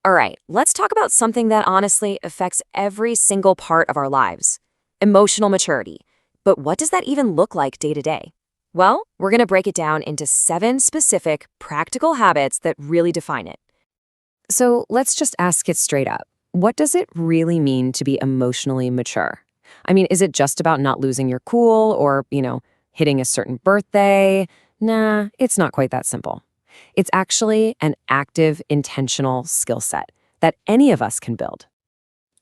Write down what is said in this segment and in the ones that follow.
All right, let's talk about something that honestly affects every single part of our lives: emotional maturity. But what does that even look like day to day? Well, we're going to break it down into 7 specific, practical habits that really define it. So let's just ask it straight up. What does it really mean to be emotionally mature? I mean, is it just about not losing your cool or, hitting a certain birthday? Nah, it's not quite that simple. It's actually an active, intentional skill set that any of us can build.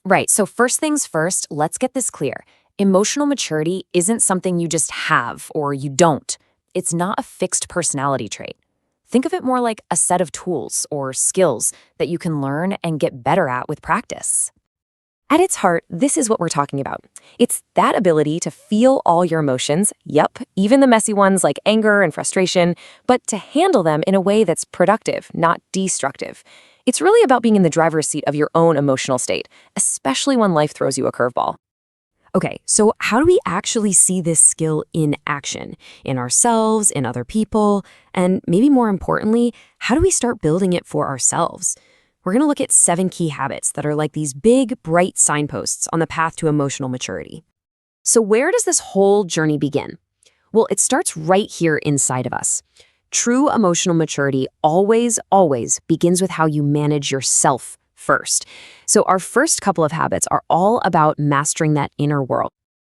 Right, so first things first, let's get this clear. Emotional maturity isn't something you just have or you don't. It's not a fixed personality trait. Think of it more like a set of tools or skills that you can learn and get better at with practice. At its heart, this is what we're talking about. It's that ability to feel all your emotions, yep, even the messy ones like anger and frustration, but to handle them in a way that's productive, not destructive. It's really about being in the driver's seat of your own emotional state, especially when life throws you a curveball. Okay, so how do we actually see this skill in action? In ourselves, in other people, and maybe more importantly, how do we start building it for ourselves? We're going to look at 7 key habits that are like these big, bright signposts on the path to emotional maturity. So where does this whole journey begin? Well, it starts right here inside of us. True emotional maturity always begins with how you manage yourself first. So our first couple of habits are all about mastering that inner world.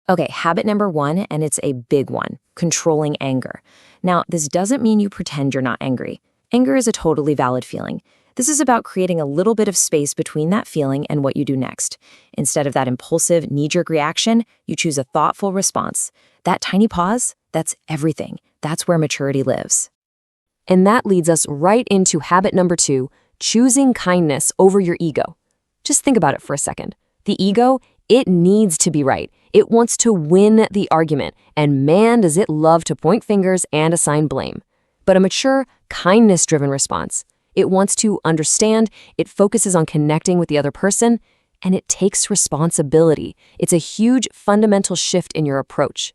Okay, habit number 1, and it's a big one: controlling anger. Now, this doesn't mean you pretend you're not angry. Anger is a totally valid feeling. This is about creating a little bit of space between that feeling and what you do next. Instead of that impulsive, knee-jerk reaction, you choose a thoughtful response. That tiny pause, that's everything. That's where maturity lives. And that leads us right into habit number 2, choosing kindness over your ego. Just think about it for a second. The ego, it needs to be right. It wants to win the argument, and man, does it love to point fingers and assign blame. But a mature, kindness-driven response, it wants to understand, it focuses on connecting with the other person, and it takes responsibility. It's a huge fundamental shift in your approach.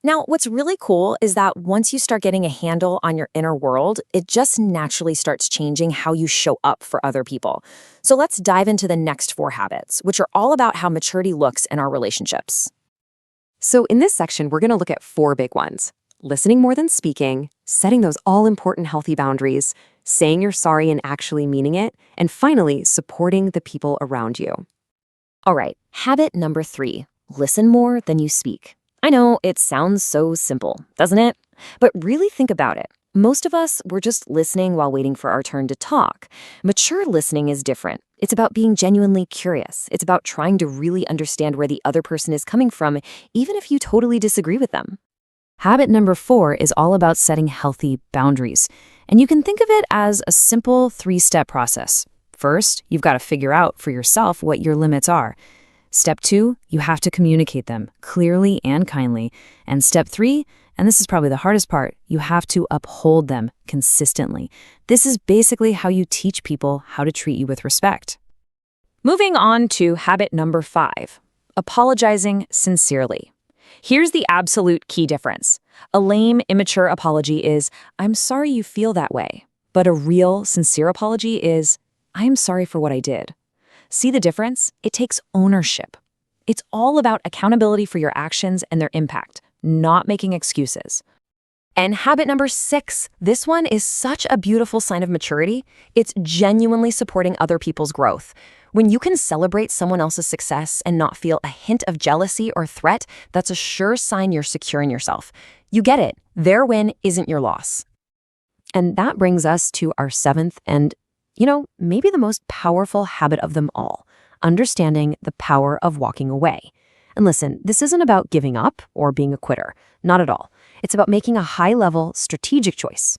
Now, what's really cool is that once you start getting a handle on your inner world, it just naturally starts changing how you show up for other people. So let's dive into the next 4 habits, which are all about how maturity looks in our relationships. So in this section, we're going to look at 4 big ones: listening more than speaking, setting those all-important healthy boundaries, saying you're sorry and actually meaning it, and finally, supporting the people around you. All right, habit number 3, listen more than you speak. I know, it sounds so simple, doesn't it? But really think about it. Most of us, we're just listening while waiting for our turn to talk. Mature listening is different. It's about being genuinely curious. It's about trying to really understand where the other person is coming from, even if you totally disagree with them. Habit number 4 is all about setting healthy boundaries. And you can think of it as a simple 3-step process. First, you've got to figure out for yourself what your limits are. Step 2, you have to communicate them clearly and kindly. And step 3, and this is probably the hardest part, you have to uphold them consistently. This is basically how you teach people how to treat you with respect. Moving on to habit number 5, apologizing sincerely. Here's the absolute key difference. A lame, immature apology is, "I'm sorry you feel that way." But a real, sincere apology is, "I am sorry for what I did." See the difference? It takes ownership. It's all about accountability for your actions and their impact, not making excuses. And habit number 6, this one is such a beautiful sign of maturity. It's genuinely supporting other people's growth. When you can celebrate someone else's success and not feel a hint of jealousy or threat, that's a sure sign you're secure in yourself. You get it. Their win isn't your loss. And that brings us to our 7th and maybe the most powerful habit of them all: understanding the power of walking away. And listen, this isn't about giving up or being a quitter. Not at all. It's about making a high-level, strategic choice.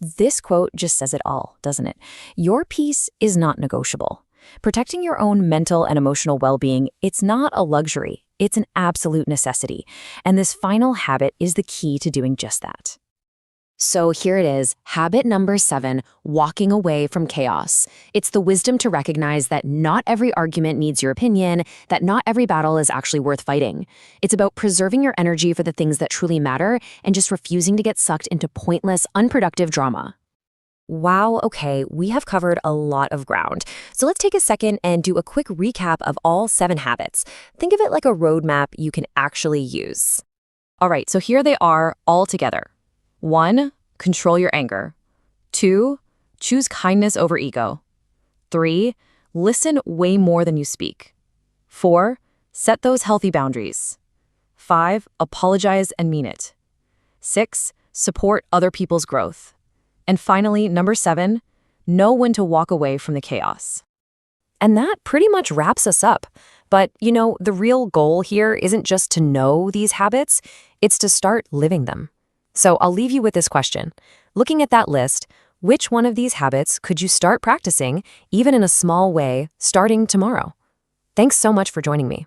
This quote just says it all, doesn't it? Your peace is not negotiable. Protecting your own mental and emotional well-being, it's not a luxury. It's an absolute necessity. And this final habit is the key to doing just that. So here it is, habit number 7, walking away from chaos. It's the wisdom to recognize that not every argument needs your opinion, that not every battle is actually worth fighting. It's about preserving your energy for the things that truly matter and just refusing to get sucked into pointless, unproductive drama. Wow, okay, we have covered a lot of ground. So let's take a second and do a quick recap of all 7 habits. Think of it like a roadmap you can actually use. All right, so here they are all together. 1, control your anger. 2, choose kindness over ego. 3, listen way more than you speak. 4, set those healthy boundaries. 5, apologize and mean it. 6, support other people's growth. And finally, number 7, know when to walk away from the chaos. And that pretty much wraps us up. But, the real goal here isn't just to know these habits, it's to start living them. So I'll leave you with this question. Looking at that list, which one of these habits could you start practicing, even in a small way, starting tomorrow? Thanks so much for joining me.